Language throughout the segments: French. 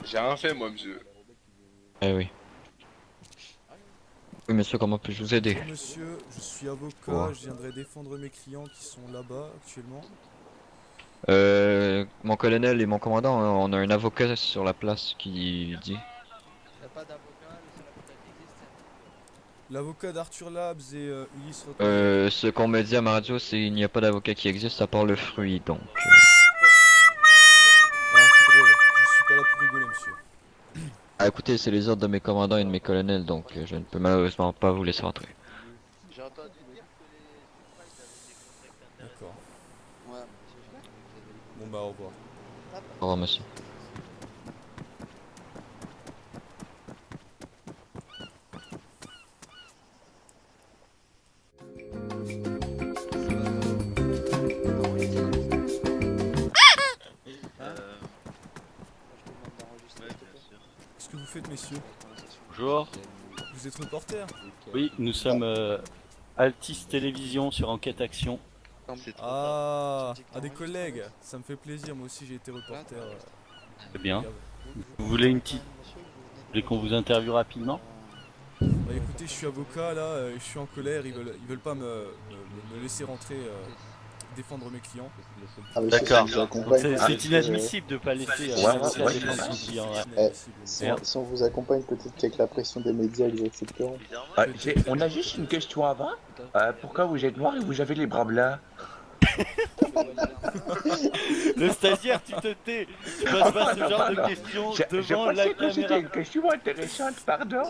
J'ai rien fait, moi, monsieur. Eh oui. Oui, monsieur, comment puis-je vous aider? Bonjour monsieur, je suis Ouais. avocat, je viendrai défendre mes clients qui sont là-bas actuellement. Mon colonel et mon commandant, on a un avocat sur la place qui dit. Y a pas d'avocat, le seul avocat qui existe c'est nous. L'avocat d'Arthur Labs et Ulysse Rottenberg. Ce qu'on me dit à ma radio, c'est qu'il n'y a pas d'avocat qui existe à part le fruit, donc. Ah, c'est drôle, je suis pas là pour rigoler monsieur. Ah, écoutez, c'est les ordres de mes commandants et de mes colonels, donc je ne peux malheureusement pas vous laisser rentrer. J'ai entendu dire que les suspects avaient des contacts D'accord. intéressants. Ouais, monsieur, j'ai entendu que vous avez des Bon bah au revoir. Au revoir, monsieur. Hein? Je te demande d'enregistrer, s'il te plaît. Qu'est-ce que vous faites messieurs? Bonjour. Vous êtes reporter? Oui, nous sommes Altis Télévision sur Enquête Action. C'est trop Ah, Tu me dis que à des t'enregistres, collègues, Alex. ça me fait plaisir, moi aussi j'ai été reporter. Très bien. Regarde. Vous voulez une petite... Vous voulez qu'on vous interviewe rapidement? Bah écoutez, je suis avocat là, je suis en colère, ils veulent pas me laisser rentrer défendre mes clients. Ah, mais D'accord. si on vous Donc accompagne, c'est inadmissible de pas laisser Ouais, un avocat ouais, défendre ouais. son client. Ouais. C'est inadmissible. si on vous accompagne, peut-être qu'avec la pression des médias, ils accepteront. On a juste une question avant. Pourquoi vous êtes noir et vous avez les bras blancs? Le stagiaire, tu te tais. Tu poses pas ce genre de questions Je devant la pensais que c'était caméra. une question intéressante, pardon.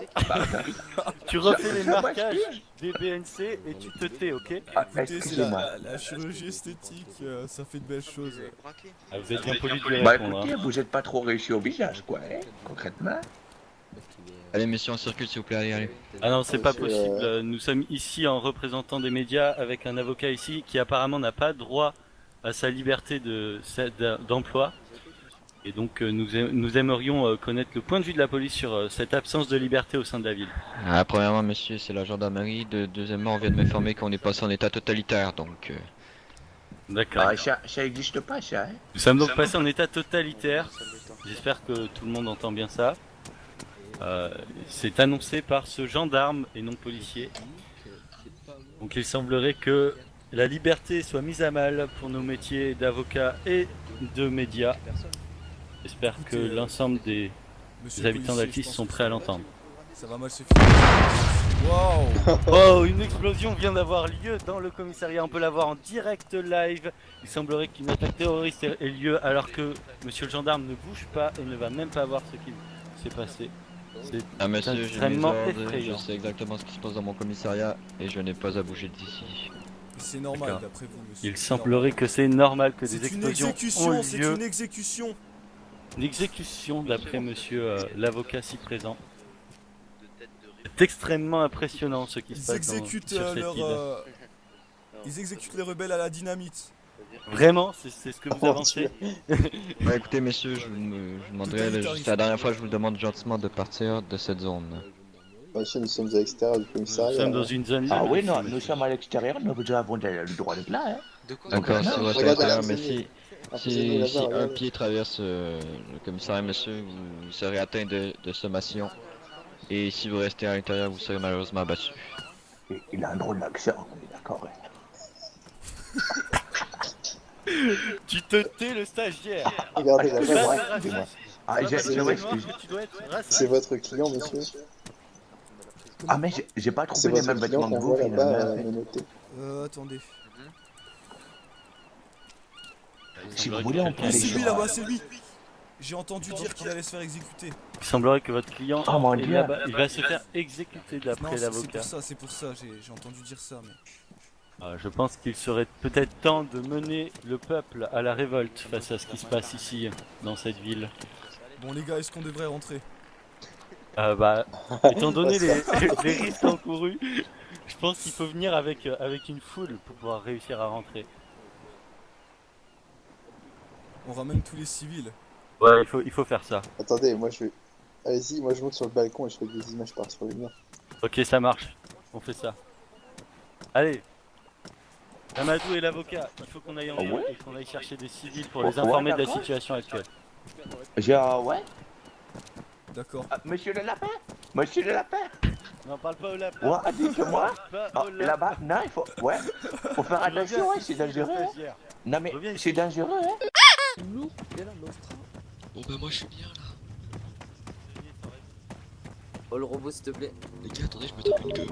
Tu refais les Je marquages m'excuse. des BNC et tu te tais, ok? Écoutez, c'est Excusez-moi. la chirurgie esthétique, ça fait de belles choses. Ah, vous êtes bien poli de lui Bah répondre. écoutez, Hein. vous êtes pas trop réussi au visage, quoi, hein, concrètement. Allez, messieurs, on circule, s'il vous plaît, allez, allez. Ah non, c'est pas Monsieur, possible. Nous sommes ici en représentant des médias avec un avocat ici qui apparemment n'a pas droit à sa liberté d'emploi. Et donc nous aimerions connaître le point de vue de la police sur cette absence de liberté au sein de la ville. Ah, premièrement, monsieur, c'est la gendarmerie. Deuxièmement, on vient de m'informer qu'on est passé en état totalitaire, donc. D'accord. Ah, ça existe pas, ça, hein. Nous sommes donc passés en état totalitaire. J'espère que tout le monde entend bien ça. C'est annoncé par ce gendarme et non policier. Donc il semblerait que la liberté soit mise à mal pour nos métiers d'avocat et de médias. J'espère que l'ensemble des Monsieur les le habitants policier, d'Altis je pense sont que prêts à l'entendre. ça va mal se finir. Waouh! Oh, une explosion vient d'avoir lieu dans le commissariat. On peut la voir en direct live. Il semblerait qu'une attaque terroriste ait lieu alors que monsieur le gendarme ne bouge pas et ne va même pas voir ce qui s'est passé. C'est Ah, monsieur, j'ai mes extrêmement ordres, effrayant. je sais exactement ce qui se passe dans mon commissariat et je n'ai pas à bouger d'ici. C'est normal D'accord. d'après vous, monsieur. Il c'est semblerait normal. que c'est normal que des C'est une explosions ont exécution, c'est lieu. une exécution. Une exécution d'après monsieur l'avocat ci présent. C'est extrêmement impressionnant ce qui se Ils passe exécutent sur cette île. ils exécutent les rebelles à la dynamite. Vraiment, c'est ce que vous Oh, avancez. Bah, écoutez, messieurs, je vous demanderai, c'est la dernière fois que je vous demande gentiment de partir de cette zone. Monsieur, nous sommes à l'extérieur du Nous commissariat. sommes dans une zone libre. Ah oui, ici, non, monsieur. nous sommes à l'extérieur, nous avons le droit d'être là, hein. De quoi D'accord, non, si vous restez à regardez, l'intérieur, mais renseignez. si Là-bas, un regardez. pied traverse le commissariat, monsieur, vous serez atteint de sommation. Et si vous restez à l'intérieur, vous serez malheureusement abattu. Il a un drôle d'accent, on est d'accord, hein. Tu te tais le stagiaire. Regardez Va là-bas, te ouais, racisme. excusez-moi. Ah, C'est pas je parce que t'es noir m'excuse. que tu dois être raciste. C'est votre client, monsieur. Ah, mais j'ai pas C'est trouvé les mêmes votre client vêtements que qu'on vous, voit là-bas finalement. menotter. Attendez. Si vous voulez, on peut aller C'est lui sur... là-bas, c'est lui. J'ai entendu dire qu'il allait se faire exécuter. Il semblerait que votre client Oh, mon est Dieu. là-bas. Il va se faire exécuter Non, d'après l'avocat. c'est pour ça, j'ai entendu dire ça. Mais... Je pense qu'il serait peut-être temps de mener le peuple à la révolte face à ce qui se passe ici, dans cette ville. Bon les gars, est-ce qu'on devrait rentrer? Étant donné les risques encourus, je pense qu'il faut venir avec une foule pour pouvoir réussir à rentrer. On ramène tous les civils. Ouais, il faut faire ça. Attendez, moi je vais. Allez-y, moi je monte sur le balcon et je fais des images par sur les murs. Ok, ça marche. On fait ça. Allez. Amadou et l'avocat, il faut qu'on aille en Ah ville ouais et qu'on aille chercher des civils pour Ouais, les informer de la d'accord. situation actuelle. Ouais. D'accord. Ah, monsieur le lapin. Monsieur le lapin. Non, parle pas au lapin. Ouais, dites-moi. Pas Oh, au lapin. là-bas, non, il faut. Ouais. Faut faire attention, ouais, c'est dangereux. Hein. Stagiaire. Non, mais Reviens ici. c'est dangereux, hein. Bon bah moi je suis bien là. Oh le robot s'il te plaît. Les gars, attendez, je me tape une queue.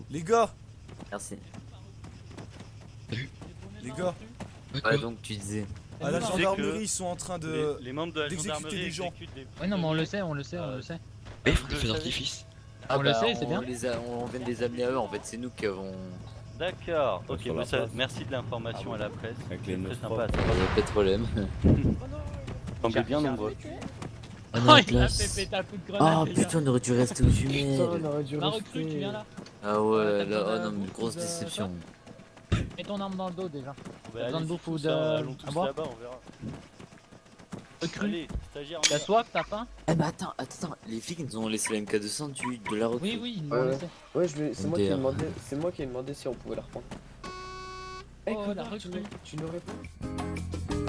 Les gars, Merci. les gars, Bah quoi Ouais donc tu disais. à la Tu sais gendarmerie, que ils sont en train de... Les membres de la d'exécuter gendarmerie des gens. exécutent des... Ouais, non, mais on le sait, on le sait, on le sait. Eh, vous faut des le feux savez d'artifice. On le sait, c'est bien. On vient de les amener à eux en fait, c'est nous qui avons. D'accord, ok, Sur bah la ça, place. merci de l'information à la presse. Avec les C'est très notes sympa. Pas de problème. Semblez bien nombreux. Oh Oh, non, il a classe. fait péter un coup de Oh grenade, les gars. putain, on aurait dû rester aux jumelles. Ma recrue, tu viens là. Ah ouais, t'as là, besoin oh de non, mais bouffe grosse ou de déception. Mets ton arme dans le dos déjà. Bah, besoin de allez-y bouffe ou tous, de- allons à tous boire là-bas, on verra. Recrue. Allez, stagiaire, on y T'as va. soif, t'as faim? Eh bah attends, les filles nous ont laissé la MK200 de la recrue. Oui, oui, ils Ouais, m'ont ouais. laissé. Ouais, c'est moi qui ai MDR. demandé, c'est moi qui ai demandé si on pouvait la reprendre. Eh, Oh, connard, la tu recrue. tu nous réponds.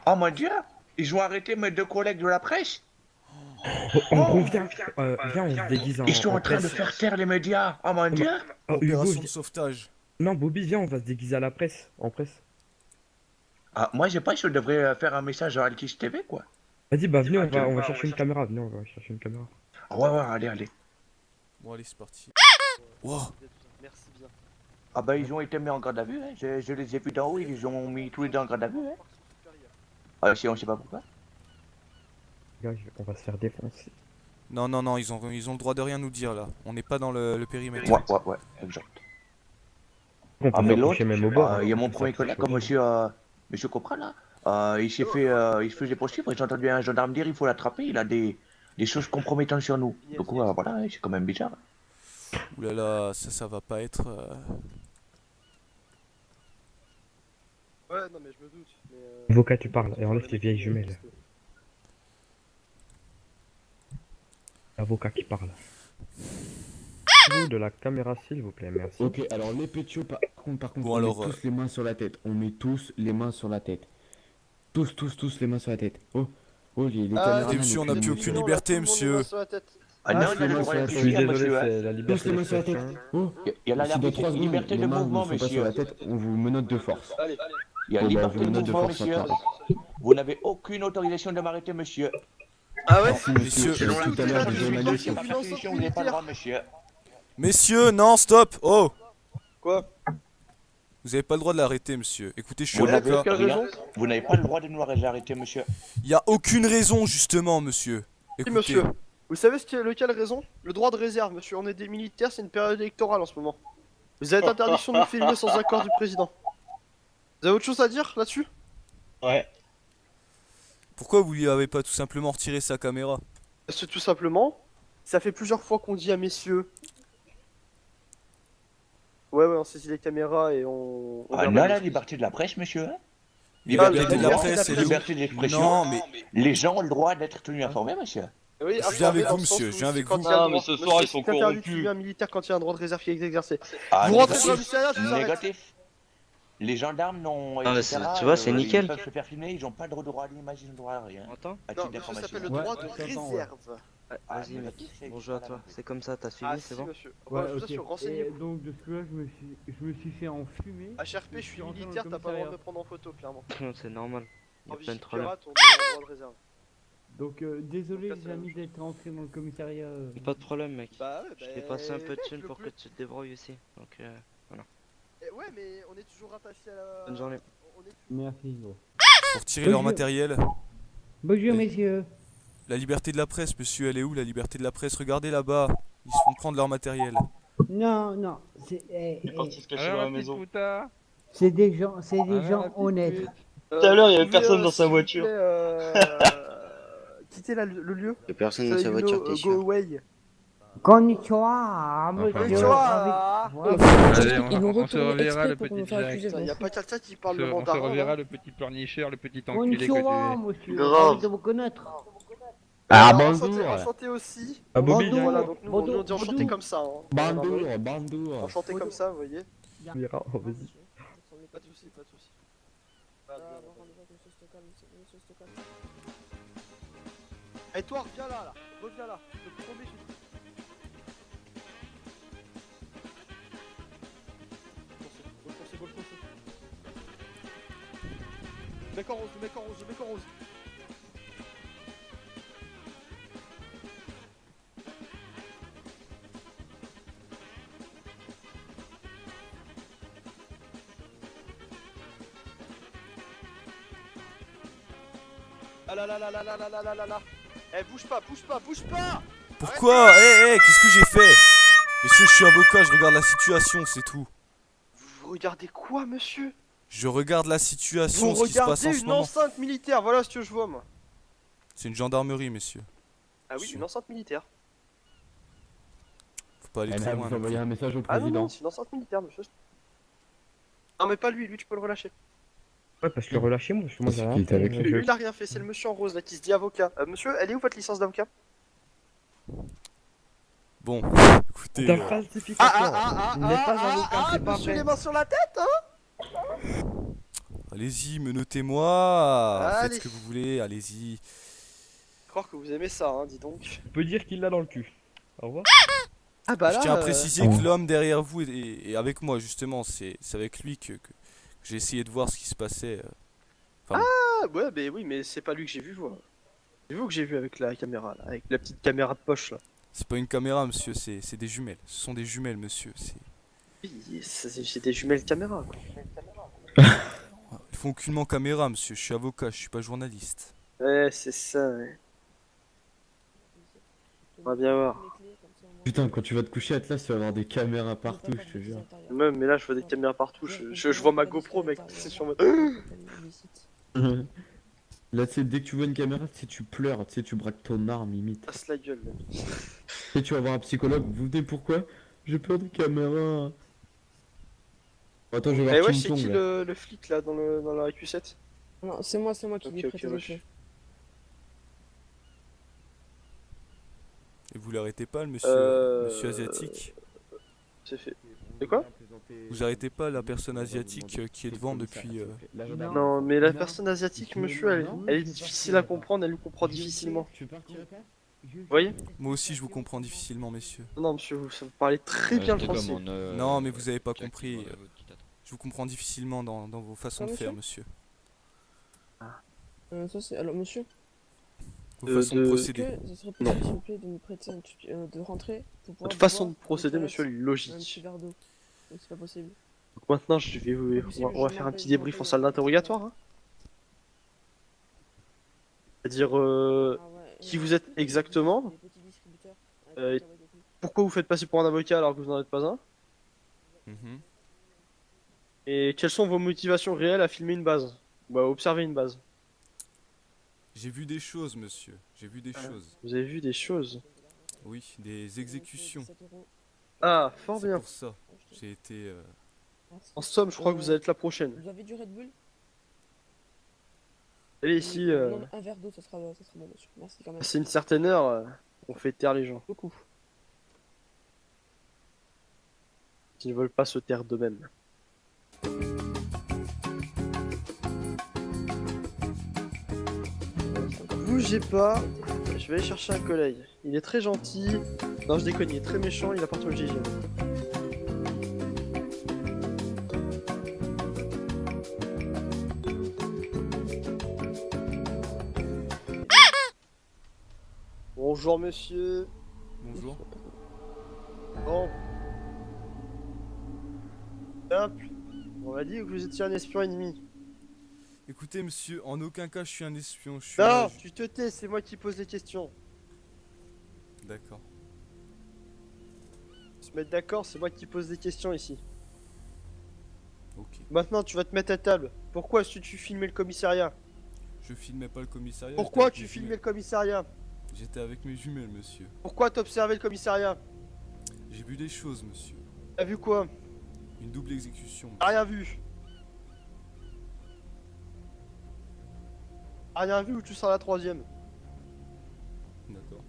Oh mon dieu. Ils ont arrêté mes deux collègues de la presse. On vient, viens, on se déguise en. Ils sont en train de presse. faire taire les médias. Oh mon dieu. Oh, Hugo, Opération de viens- sauvetage. non, Bobby, viens, on va se déguiser à la presse, en presse. Ah, moi, j'ai pas, je devrais faire un message à Altis TV, quoi. Vas-y, bah venez, on va chercher une caméra, venez, on va chercher une caméra. Ah, ouais, allez. Bon, allez, c'est parti. Wow. Merci bien. Ah bah, ils ont été mis en garde à vue, hein. Je les ai vus d'en haut, ils ont mis tous les deux en garde à vue, hein. Ah, si, on sait pas pourquoi. Gars, on va se faire défoncer. Non, ils ont le droit de rien nous dire là. On n'est pas dans le périmètre. Ouais, exact. On peut Ah, mais faire l'autre, coucher même au bord. il y a hein, mon ça premier fait collègue, chaud. comme monsieur Copra, là. Il s'est fait, il se faisait poursuivre, j'ai entendu un gendarme dire il faut l'attraper, il a des choses compromettantes sur nous. Donc, voilà, c'est quand même bizarre. Ouh là là, ça va pas être... Ouais, non, mais je me doute. Mais Avocat, tu parles, et enlève tes vieilles jumelles. Avocat qui parle. Vous de la caméra, s'il vous plaît, merci. Ok, alors les pétios, par contre, Bon, on alors, met tous les mains sur la tête. On met tous les mains sur la tête. Tous les mains sur la tête. Oh, les caméras. monsieur, on n'a plus aucune liberté, monsieur. Ah non, il a le c'est droit bon, de Je suis dire, désolé, monsieur, hein. c'est la liberté Tous les mains sur la tête. d'expression. Oh, Il y a la si dans 3 secondes, liberté les de mains mouvement, vous sont pas sur la monsieur. tête, on vous menotte de force. Il y a Bon, bah, liberté vous de menotte de mouvement, force monsieur. maintenant. Vous n'avez aucune autorisation de m'arrêter, monsieur. Ah ouais. Si, monsieur, Messieurs. tout à l'heure, des journalistes. Sur ma constitution, vous n'avez pas le droit, monsieur. Messieurs, non, stop. Oh. Quoi? Vous avez pas le droit de l'arrêter, monsieur. Écoutez, je suis Vous n'avez avocat. vous n'avez pas le droit de nous arrêter, monsieur. Il y a aucune raison, justement, monsieur. Oui, Écoutez. monsieur. Vous savez ce qui est lequel raison? Le droit de réserve, monsieur. On est des militaires, c'est une période électorale en ce moment. Vous avez interdiction de nous filmer sans accord du président. Vous avez autre chose à dire là-dessus? Pourquoi vous lui avez pas tout simplement retiré sa caméra? C'est tout simplement, ça fait plusieurs fois qu'on dit à messieurs. Ouais, on saisit les caméras et on Ah non, la liberté de la presse, monsieur. Hein. Liberté de la liberté presse, de et la liberté d'expression. Non, mais Les gens ont le droit d'être tenus informés, monsieur. Oui, Je viens avec vous, monsieur, je viens avec vous. Ah, mais ce soir, ils sont corrompus. Un militaire quand il y a un droit de réserve qui est exercé. Ah, Vous rentrez dans le négatif. commissariat, je vous arrête. Négatif. Les gendarmes n'ont. Ah, mais etc., tu vois, c'est nickel. Ils peuvent se faire filmer, ils n'ont pas le droit à l'image, ils n'ont droit à rien. Attends. À Non, titre monsieur, ça s'appelle d'information. le droit de réserve. Ah, Vas-y, mec. négatif, c'est Bonjour à pas toi. la même. C'est comme ça, t'as suivi, Ah, c'est si, bon? monsieur. Ouais, je vous assure, renseignez-vous. donc, de ce que là, je me suis fait enfumer. HRP, je suis militaire, t'as pas le droit de me prendre en photo, clairement. C'est normal. En Il y a plein de problèmes. vigipirate, on a le droit de réserve. Donc, désolé, Donc, les amis, d'être rentré dans le commissariat. Pas de problème, mec. Bah ouais, Je t'ai passé un peu de mec, thunes le pour plus- que tu te débrouilles aussi. Donc, Ouais, mais on est toujours rattaché à la. bonne journée. On est... Merci, gros. pour retirer leur matériel. Bonjour, Oui. messieurs. La liberté de la presse, monsieur, elle est où la liberté de la presse? Regardez là-bas. Ils se font prendre leur matériel. Non, c'est se cacher dans la maison. c'est des gens honnêtes. Tout à l'heure, il y avait personne dans sa voiture. Quittez le lieu. Y'a personne dans sa voiture, t'es Go sûr? away. Konnichiwa, Konnichiwa. on se reverra le petit direct. Putain, y a pas quelqu'un qui parle le mandarin. là. le petit pleurnicheur, le petit enculé que tu Konnichiwa, es. monsieur. Grave. Ravi de vous connaître. Ah, enchanté aussi. Ah, Bobby, Voilà, viens. donc nous on dit enchanté comme ça. Hein. Bandour. Enchanté comme ça, vous voyez. Mira, oh, vas-y. Pas de soucis, pas de soucis. Et toi, reviens là, reviens là, je te promets, Faut le foncer. Mec en rose, mec en rose. Ah là. Eh, bouge pas. Pourquoi? Qu'est-ce que j'ai fait? Monsieur, je suis avocat, je regarde la situation, c'est tout. Vous regardez quoi, monsieur? Je regarde la situation, Vous ce qui se passe en regardez ce une moment. enceinte militaire, voilà ce que je vois, moi. C'est une gendarmerie, messieurs. Ah oui, une enceinte militaire. Faut pas aller Eh très ben, loin. vous envoyez un message au Ah non, président. non, c'est une enceinte militaire, monsieur. Non, mais pas lui tu peux le relâcher. Ouais, parce que le relâchez moi, parce que moi j'ai Parce rien qu'il était fait, avec lui. Lui, il a rien fait, c'est le monsieur en rose là qui se dit avocat. Monsieur, elle est où votre licence d'avocat? Bon, écoutez. T'as falsification. Il n'est pas avocat, c'est pas monsieur, vrai. les mains sur la tête, hein? Allez-y, menottez-moi. Faites Allez. ce que vous voulez, allez-y. Croire que vous aimez ça, hein, dis donc. On peut dire qu'il l'a dans le cul. Au revoir. Ah bah là. Je tiens à préciser que l'homme derrière vous est avec moi, justement. C'est avec lui que j'ai essayé de voir ce qui se passait. Enfin, Ah ouais, mais oui, mais c'est pas lui que j'ai vu, moi. C'est vous que j'ai vu avec la caméra, là, avec la petite caméra de poche, là. c'est pas une caméra, monsieur, c'est des jumelles. Ce sont des jumelles, monsieur. Oui, c'est des jumelles caméra, quoi. Ils font aucunement caméra, monsieur. Je suis avocat, je suis pas journaliste. Ouais, c'est ça, ouais. On va bien voir. Putain, quand tu vas te coucher, Atlas, tu vas avoir des caméras partout, je te jure. Même, mais là, je vois des caméras partout. Je vois ma GoPro, mec. C'est sur ma. Là, tu sais, dès que tu vois une caméra, tu sais, tu pleures, tu sais, tu braques ton arme, limite. Passe la gueule, là. Tu sais, tu vas voir un psychologue, vous venez pourquoi? J'ai peur des caméras. Attends, je vais Eh voir ouais, King c'est Kong, qui là. le flic, là, dans la Q7? Non, c'est moi qui lui ai Ok, prêté les wesh. clés. Et vous l'arrêtez pas, le monsieur, monsieur asiatique? C'est fait. De quoi? Vous arrêtez pas la personne asiatique qui est devant depuis. Non, mais la personne asiatique, monsieur, elle est difficile à comprendre, elle nous comprend difficilement. Tu partirais pas? Vous voyez? Moi aussi, je vous comprends difficilement, messieurs. Non, monsieur, vous parlez très bien le français. Non, mais vous avez pas compris. Je vous comprends difficilement dans vos façons de faire, monsieur. Ça c'est... Alors, monsieur, Vos façons de procéder. ce serait possible, s'il vous plaît, de nous prêter de rentrer pour pouvoir Votre façon de boire procéder, aux monsieur, toilettes, logique. un petit verre d'eau. Donc, c'est pas possible. Donc maintenant, je vais on va faire un petit débrief en salle d'interrogatoire. Hein. C'est-à-dire, qui vous êtes exactement, pourquoi vous faites passer pour un avocat alors que vous n'en êtes pas un, Mhm. et quelles sont vos motivations réelles à filmer une base, ou à observer une base. J'ai vu des choses, monsieur. J'ai vu des choses. Vous avez vu des choses? Oui, des exécutions. Ah, fort C'est bien. pour ça. J'ai été. En somme, je crois que vous allez être la prochaine. Vous avez du Red Bull? Allez ici, Non, un verre d'eau, ça sera bon, monsieur. Merci quand même. c'est une certaine heure, on fait taire les gens. Beaucoup. Qui ne veulent pas se taire d'eux-mêmes. Bougez pas, je vais aller chercher un collègue. Il est très gentil. Non, je déconne, il est très méchant, il appartient au GIGN. Bonjour monsieur. Bonjour. Bon. Simple. On m'a dit que vous étiez un espion ennemi. Écoutez, monsieur, en aucun cas je suis un espion. Je suis Non, là, tu te tais, c'est moi qui pose les questions. D'accord. Se mettre d'accord, c'est moi qui pose des questions ici. Ok. Maintenant, tu vas te mettre à table. Pourquoi est-ce que tu filmais le commissariat? Je filmais pas le commissariat. Pourquoi j'étais tu avec mes filmais le commissariat? jumelles. J'étais avec mes jumelles, monsieur. Pourquoi t'observais le commissariat? J'ai vu des choses, monsieur. T'as vu quoi? Une double exécution. T'as rien vu. T'as rien vu ou tu seras la troisième? D'accord.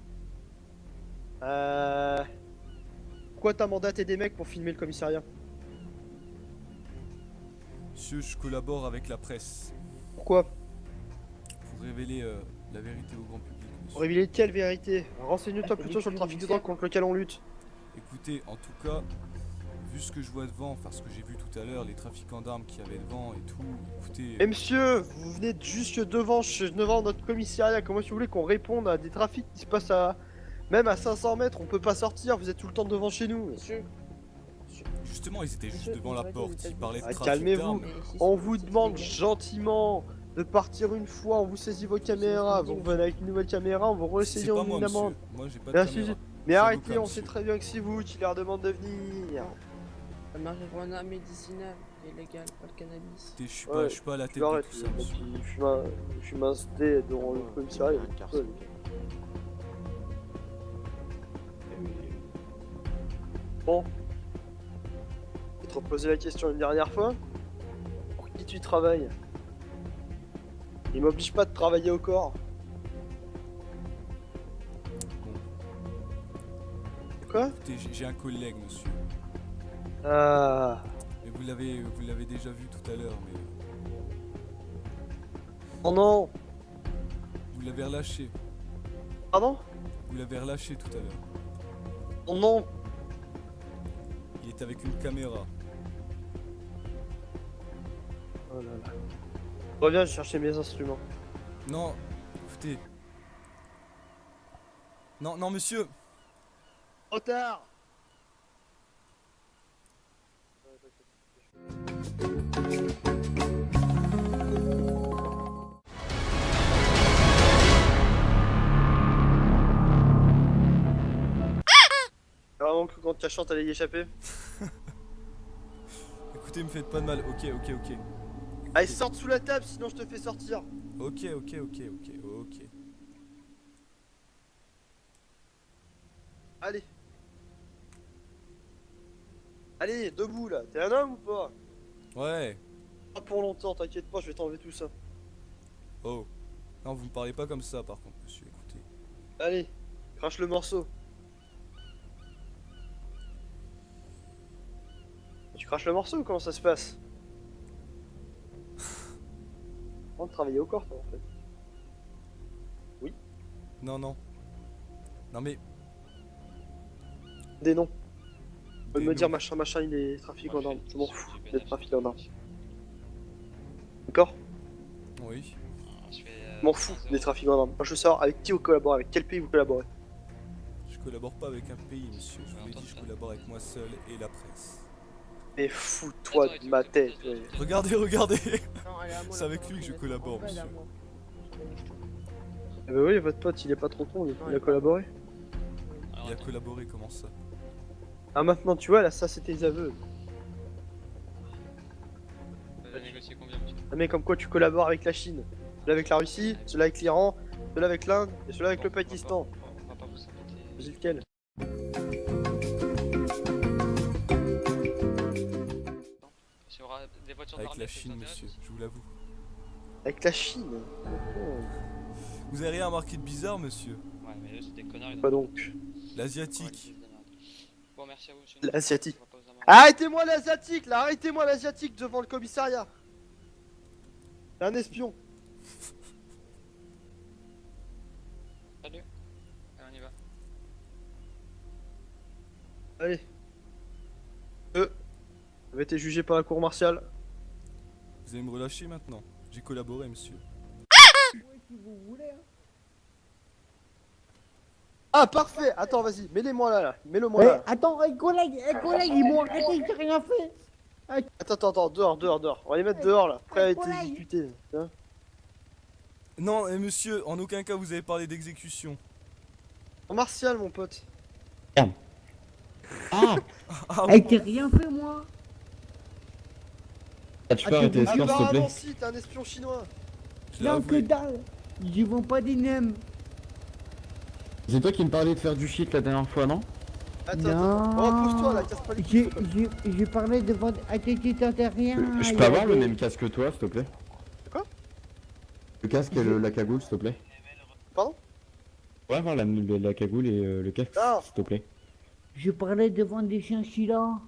Pourquoi t'as mandaté des mecs pour filmer le commissariat? Monsieur, je collabore avec la presse Pourquoi? pour révéler la vérité au grand public. monsieur. Pour révéler quelle vérité? Renseigne-toi plutôt sur le trafic de drogue contre lequel on lutte. Écoutez, en tout cas, vu ce que je vois devant, enfin ce que j'ai vu tout à l'heure, les trafiquants d'armes qu'il y avait devant et tout, écoutez... Et monsieur, vous venez juste devant notre commissariat, comment vous voulez qu'on réponde à des trafics qui se passent à... Même à 500 mètres, on peut pas sortir, vous êtes tout le temps devant chez nous. Monsieur, Justement, ils étaient juste Monsieur, devant vous la arrêtez porte, les ils États-Unis. parlaient de Ah, trafic calmez-vous. d'armes. On vous demande gentiment de partir une fois, on vous saisit vos caméras, vous revenez avec une nouvelle caméra, on vous C'est ressaisit pas en moi, une amende. monsieur. Moi, j'ai pas de Merci. caméra. Mais C'est arrêtez, avocat, on sait monsieur. très bien que c'est vous qui leur demande de venir. La marijuana médicinale est légale, pas le cannabis. Écoutez, Ouais, je suis pas à la tête tu de arrêtes, tout ça, monsieur. je suis installé devant le commissariat. Bon. Je vais te reposer la question une dernière fois. Pour qui tu travailles? Il m'oblige pas de travailler au corps. Quoi? Écoutez, j'ai un collègue, monsieur. Ah. Mais vous l'avez déjà vu tout à l'heure, mais Oh non. vous l'avez relâché. Pardon? Vous l'avez relâché tout à l'heure. Oh non. Il est avec une caméra. Oh là là. Reviens, je chercher mes instruments. Non, écoutez. Non, non, monsieur. Retard. Vraiment que quand ta chante allait y échapper. Écoutez, me faites pas de mal. Ok, ok, ok. Allez, sorte sous la table, sinon je te fais sortir. Ok, ok, ok, ok, ok. Allez. Allez, debout là. T'es un homme ou pas? Ouais. Pas pour longtemps, t'inquiète pas, je vais t'enlever tout ça. Oh. Non, vous me parlez pas comme ça, par contre, monsieur. Écoutez. Allez, crache le morceau. Tu craches le morceau ou comment ça se passe? On travailler au corps, toi, en fait. Oui. Non, non. Non, mais. Des noms. Faut Des me dire noms. machin machin, il est trafiquant d'armes. Je m'en fous d'être trafiquant d'armes. D'accord? Oui. Je m'en fous des trafiquants d'armes. Moi je veux savoir avec qui vous collaborez, avec quel pays vous collaborez. Je collabore pas avec un pays, monsieur. Je vous l'ai dit, je collabore avec moi seul et la presse. Mais fous-toi de ma tête, ouais. Regardez, regardez. Non, elle est à moi, C'est la avec première lui que je qui collabore, va être en bas, elle est à monsieur. moi. Eh bah oui, votre pote il est pas trop con, il a collaboré. Il a collaboré, comment ça? Ah maintenant tu vois là, ça c'est tes aveux. négocier combien, monsieur? Ah mais comme quoi tu collabores avec la Chine. Celui avec la Russie, celui avec l'Iran, celui avec l'Inde et celui avec le Pakistan. On va pas vous embêter. Vas-y lequel? S'il y aura des voitures Avec d'armée la qui vous Chine, intéressent, monsieur, je vous l'avoue. Avec la Chine. Vous avez rien remarqué de bizarre, monsieur? Ouais, mais eux, c'est des connards. ils Quoi ont- donc? L'asiatique. Bon, merci à vous, monsieur. L'asiatique. On va pas vous embêter. Arrêtez-moi l'asiatique là, arrêtez-moi l'asiatique devant le commissariat. C'est un espion. Salut. Allez, on y va. Allez. Vous avez été jugé par la cour martiale. Vous allez me relâcher maintenant? J'ai collaboré, monsieur. Ah parfait. Attends vas-y, mets-les-moi là, mets-le-moi là. Attends, collègue, ils m'ont arrêté, j'ai rien fait. Attends, dehors. On va les mettre dehors là, prêts à être collègue. exécutés. Hein. Non, monsieur, en aucun cas vous avez parlé d'exécution. En martial mon pote. Ah, Ah, j'ai rien fait moi. Ah, tu peux arrêter l'escorte, s'il te plaît? Apparemment si, t'es un espion chinois. je l'ai Non, que avoué. dalle. J'y vends pas des nems. C'est toi qui me parlais de faire du shit la dernière fois, non? Attends. Oh, pousse-toi là, casse pas les couilles. s'il te plaît. J'ai parlé de vendre. Attends, rien. Je peux avoir le même casque que toi, s'il te plaît? Quoi? Le casque et la cagoule, s'il te plaît. Pardon? Ouais, avoir la cagoule et le casque, Ah. s'il te plaît. Je parlais de vendre des chinchillas.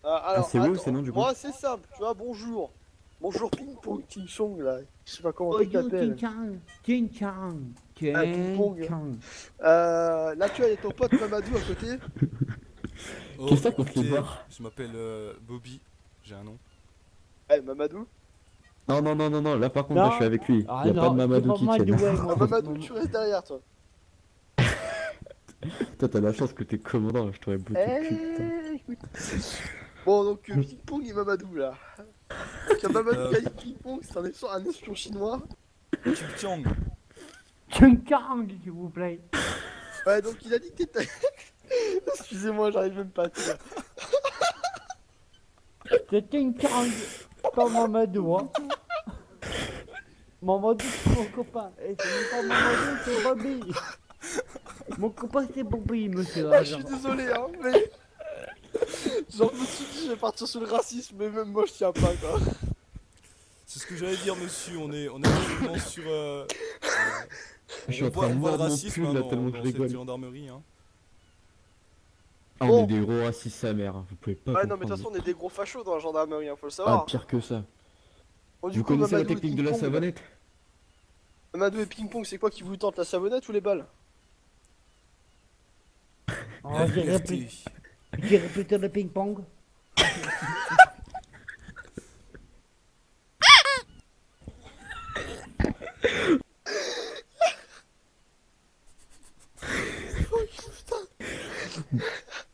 Alors, c'est vous, attends, c'est non, du coup? Moi c'est simple, tu vois, bonjour. Bonjour Ping Pong King Chong là. Je sais pas comment Oh tu yo, t'appelles. Chin-Chan. Chin-Chan. Ah, ping-pong. Chin-Chan. Là tu as ton pote Mamadou à côté. Oh, Qu'est-ce que t'as contre les écoutez, barres? je m'appelle Bobby, j'ai un nom. Eh Mamadou. Non, non, non, non, non, là par contre, là, je suis avec lui. Ah Y a non, pas de Mamadou c'est qui pas tienne. Mamadou, ouais, moi. Mamadou, tu restes derrière toi. Toi, t'as la chance que t'es commandant, je t'aurais bouté le cul, putain. Écoute. Bon donc Ping Pong et Mamadou là. Donc Mamadou qui a dit Ping Pong, c'est un espion chinois. Kim Tiang. Chin-Chan, s'il vous plaît. Ouais donc il a dit que t'étais... Excusez-moi, j'arrive même pas à dire. C'est Chin-Chan. Pas Mamadou, hein. Mamadou, c'est mon copain. Et c'est même pas Mamadou, c'est Bobby. Mon copain, c'est Bobby, monsieur. Ah, je suis désolé hein, mais... Genre je me suis dit je vais partir sur le racisme, mais même moi je tiens pas quoi. C'est ce que j'allais dire, monsieur. On est actuellement sur. Je suis On en train de voit le mordre mon racisme pull hein, là dans, tellement dans je cette rigole. gendarmerie. Hein. Ah, on est des gros racistes sa mère, hein, vous pouvez pas Ouais non mais de toute comprendre. façon on est des gros fachos dans la gendarmerie, hein, faut le Ah, savoir. pire que ça. Bon, Vous connaissez la Mamadou et technique de la Ping-Pong, savonnette? Mamadou et Ping Pong c'est quoi qui vous tente, la savonnette ou les balles? Oh, La j'irais liberté. plutôt le ping-pong.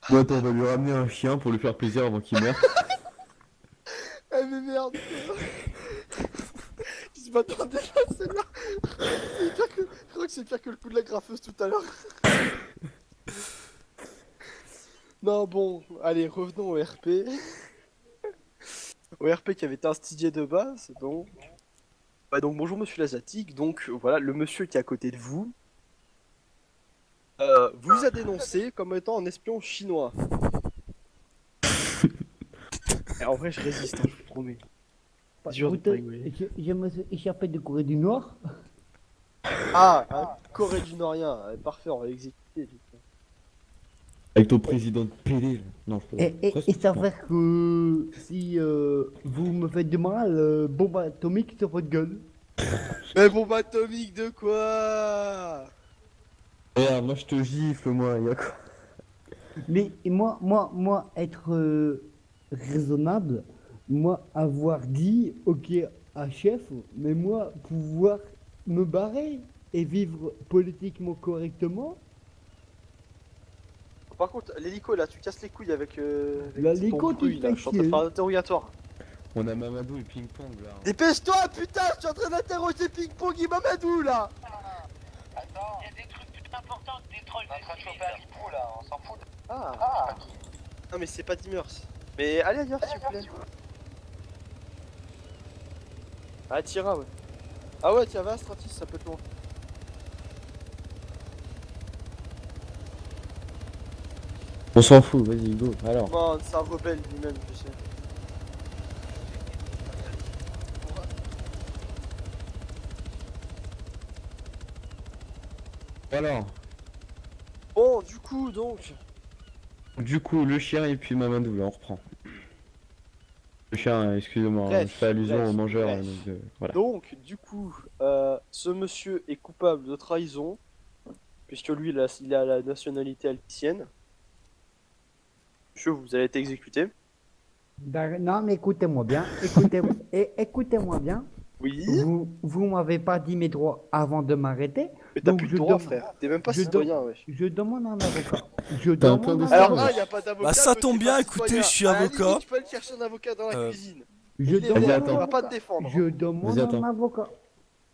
Bon, attends, on va lui ramener un chien pour lui faire plaisir avant qu'il meure. Eh mais merde. Je m'attendais pas à celle-là. Je crois que c'est pire que le coup de la graffeuse tout à l'heure. Non bon, allez revenons au RP. Au RP qui avait été instigé de base, donc... Ouais, donc bonjour monsieur l'Asiatique, donc voilà, le monsieur qui est à côté de vous vous a dénoncé comme étant un espion chinois. Et en vrai je résiste, hein, je vous promets. Dur de pas rigoler. Je me suis échappé de Corée du Nord. Ah, Corée du Nord-rien, parfait, on va l'exécuter. du coup. Avec ton président de PD là. Non, je peux. Et ça veut dire que si vous me faites du mal, bombe atomique sur votre gueule. Mais bombe atomique de quoi? Regarde, moi je te gifle, moi, y'a quoi? Mais moi, être raisonnable, moi avoir dit ok à chef, mais moi pouvoir me barrer et vivre politiquement correctement. Par contre, l'hélico là, tu casses les couilles avec, L'hélico, ton bruit, tu là. fais Je suis en train de chier. faire un interrogatoire. On a Mamadou et Ping Pong là. Dépêche-toi, putain, je suis en train d'interroger Ping Pong et Mamadou là. Attends, il y a des trucs plus importants que des trolls. On est en train de choper un hippo là, on s'en fout. Ah. Non mais c'est pas Dimmers. Mais allez ailleurs s'il vous plaît. Ah Tira ouais. Ah ouais tiens va à Stratis, ça peut être loin. On s'en fout, vas-y, go. Alors. Non, c'est un rebelle lui-même, je sais. Alors. Bon, du coup, donc. Du coup, le chien et puis Mamadou, là, on reprend. Le chien, excusez-moi, Bref, je fais allusion bref, au mangeur, bref. voilà. Donc, du coup, ce monsieur est coupable de trahison, puisque lui, il a la nationalité haïtienne. Monsieur, vous avez été exécuté. Non, mais écoutez-moi bien, écoutez-moi bien. Oui. Vous m'avez pas dit mes droits avant de m'arrêter. Mais t'as donc plus je le droit, dem- frère. T'es même pas je citoyen, dem- wesh. Je demande un avocat. Je T'as un demande peu un de Alors avocat. là, y a pas d'avocat. Bah, ça que tombe t'es bien, pas écoutez, citoyen. je suis À la avocat. limite, tu peux aller chercher un avocat dans la cuisine. Je Il est demande mort, attends. il va pas te défendre. Je demande Vas-y, attends. un avocat.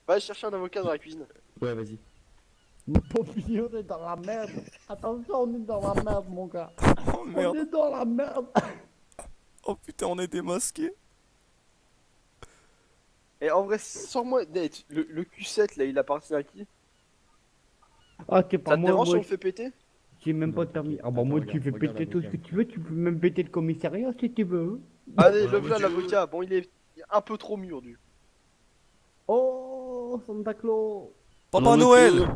Va aller chercher un avocat dans la cuisine. Ouais, vas-y. Mon papillon, on est dans la merde. Attention, on est dans la merde, mon gars. Oh On merde. est dans la merde. Oh putain, on est démasqué. Et en vrai, sors-moi net. Le Q7 là, il appartient à qui? Ah, c'est pas Ça te moi, dérange si moi, on le fait péter? j'ai même pas de permis. Ah bah Attends, moi, regarde, tu fais regarde péter tout ce l'avocat. que tu veux. Tu peux même péter le commissariat si tu veux. Allez, le voilà l'avocat. Bon, il est un peu trop mûr du. Oh, Santa Claus. Papa Noël.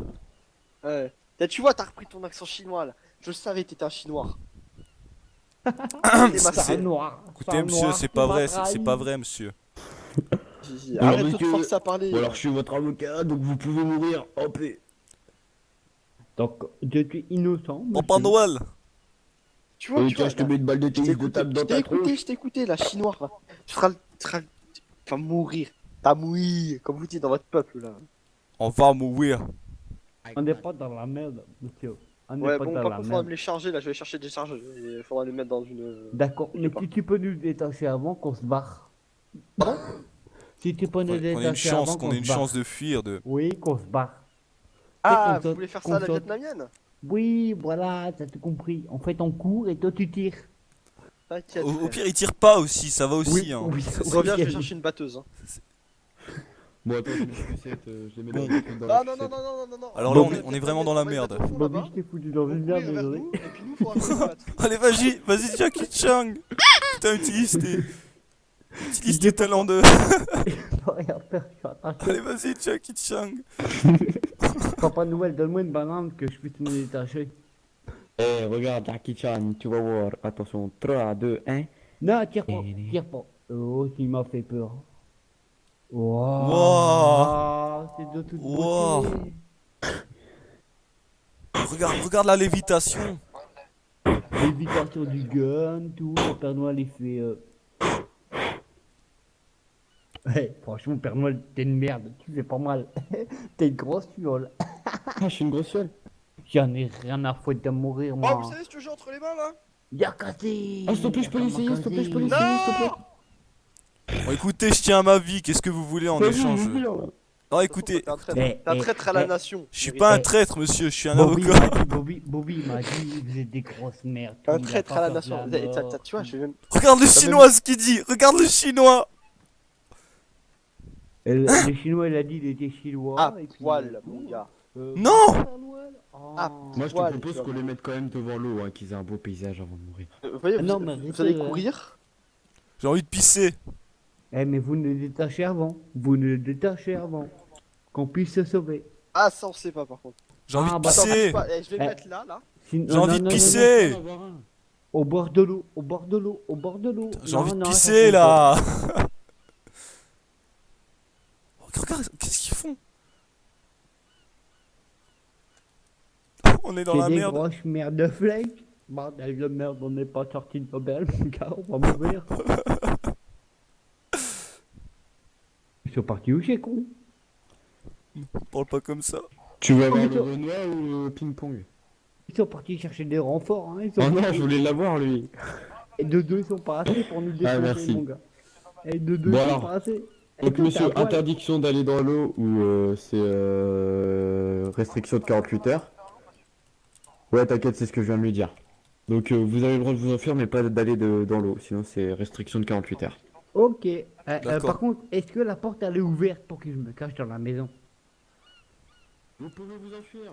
Ouais. Là, tu vois, t'as repris ton accent chinois là. Je savais que t'étais un chinois. T'es C'est un massé. noir. Écoutez, monsieur, c'est pas vrai, c'est pas vrai, monsieur. Arrête de te forcer à parler. Ou alors je suis votre avocat, donc vous pouvez mourir en paix. Donc, je suis innocent. Papa Noël. Tu vois, je te mets une balle de tennis de table dans ta tronche. Je t'ai écouté, la chinoise là. Tu vas mourir. T'as mouillé, comme vous dites dans votre peuple là. On va mourir. On n'est pas dans la merde, monsieur. On n'est Ouais, pas bon, dans par la contre, faudra merde. me les charger là, je vais chercher des charges. Il faudra les mettre dans une. D'accord, mais si tu peux nous détacher avant qu'on se barre. Si tu peux nous Qu'on ait une détacher chance, avant qu'on ait une chance de fuir de. Oui, qu'on se barre. Ah, Et qu'on vous voulez faire ça à qu'on la saute. vietnamienne? Oui, voilà, t'as tout compris. En fait, on court et toi tu tires. T'inquiète. Au pire, il tire pas aussi, ça va aussi. Oui, hein. oui, Reviens, je vais chercher une batteuse. Hein. Bon, attends, j'ai une sucette, je les mets dans Ah la non, non, sucette. non. Alors là, on est vraiment dans la merde. Bobby, je t'ai foutu dans une merde, désolé. Et puis nous, faudra qu'on se batte. Allez, vas-y, Jackie Chan. Putain, utilise tes talents de. Faut rien faire, je suis attaché. Allez, vas-y, Jackie Chan. Papa Noël, donne-moi une banane que je puisse me détacher. Eh, regarde, Jackie Chan, tu vas voir. Attention, 3, 2, 1. Non, tire pas, tire pas. Oh, il m'a fait peur. Wow. Wow. C'est de toute Wow. beauté. Regarde la lévitation. L'évitation du gun, tout, le Père Noël il fait Ouais, franchement, Père Noël, t'es une merde, tu fais pas mal. T'es une grosse fiole. Ah, je suis une grosse fiole. J'en ai rien à foutre de mourir, moi. Oh, vous savez ce que j'ai entre les mains là? Y'a cassé. Ah, s'il te plaît, je peux l'essayer, s'il te plaît, je peux l'essayer, s'il te plaît. Bon, écoutez, je tiens à ma vie. Qu'est-ce que vous voulez en échange? Non, écoutez, T'es un traître à la nation. je suis pas un traître, monsieur. Je suis un Bobby avocat. Bobby m'a dit, vous êtes des grosses merdes. Un Il a traître pas à la peur nation. de la mort. Tu vois, je vais même. Regarde le chinois, ce qu'il dit. Regarde le chinois. Le chinois, il a dit, il était chinois. Ah, et puis, poil, mon gars. Non. Père Noël. Oh. Ah, Moi, je te poil, propose tu vois. qu'on les mette quand même devant l'eau, hein, qu'ils aient un beau paysage avant de mourir. Vous voyez, Ah non, vous, mais vous allez arrêtez, courir. J'ai envie de pisser. Eh, mais vous ne le détachez avant. Vous ne le détachez avant. Qu'on puisse se sauver. Ah, ça on sait pas par contre. J'ai envie de bah, Attends, pisser. bouge pas. Eh, je vais Eh. le mettre là, là. Sinon- J'ai envie de pisser. Au bord de l'eau, au bord de l'eau, au bord de l'eau. J'ai Non, envie de non, ça pisser compte là. Regarde, qu'est-ce qu'ils font? On est pas. dans la C'est des merde. grosses merdes de flèches. Bordel de merde, on n'est pas sorti de Nobel, mon gars, on va mourir. Ils sont partis où, c'est con? Parle pas comme ça. Tu veux avoir mais le toi- Renoir ou le ping-pong? Ils sont partis chercher des renforts, hein. Ils sont Oh non, partis- je voulais l'avoir, lui. Et de deux, ils sont pas assez pour nous défoncer, merci. mon gars. Et de deux, Bon, ils sont alors. pas assez. Donc, Écoute, monsieur, t'as un poil. interdiction d'aller dans l'eau ou c'est restriction de 48 heures. Ouais, t'inquiète, c'est ce que je viens de lui dire. Donc, vous avez le droit de vous enfuir, mais pas d'aller dans l'eau, sinon c'est restriction de 48 heures. Ok. D'accord. Par contre, est-ce que la porte elle est ouverte pour que je me cache dans la maison? Vous pouvez vous enfuir.